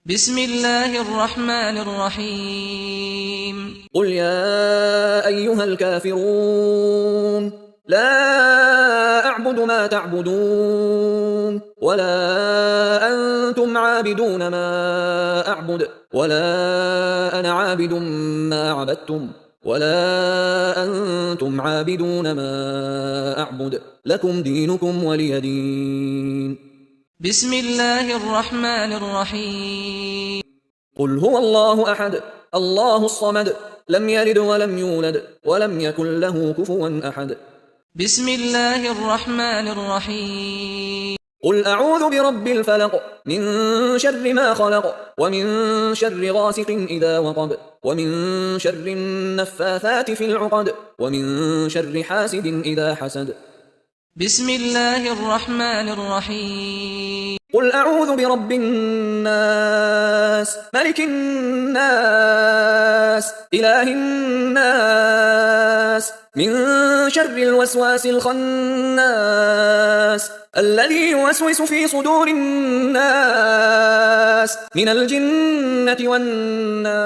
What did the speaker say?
بسم الله الرحمن الرحيم قل يا أيها الكافرون لا أعبد ما تعبدون ولا أنتم عابدون ما أعبد ولا أنا عابد ما عبدتم ولا أنتم عابدون ما أعبد لكم دينكم ولي دين. بسم الله الرحمن الرحيم قل هو الله أحد الله الصمد لم يلد ولم يولد ولم يكن له كفوا أحد. بسم الله الرحمن الرحيم قل أعوذ برب الفلق من شر ما خلق ومن شر غاسق إذا وقب ومن شر النفاثات في العقد ومن شر حاسد إذا حسد. بسم الله الرحمن الرحيم قل أعوذ برب الناس ملك الناس إله الناس من شر الوسواس الخناس الذي يوسوس في صدور الناس من الجنة والناس.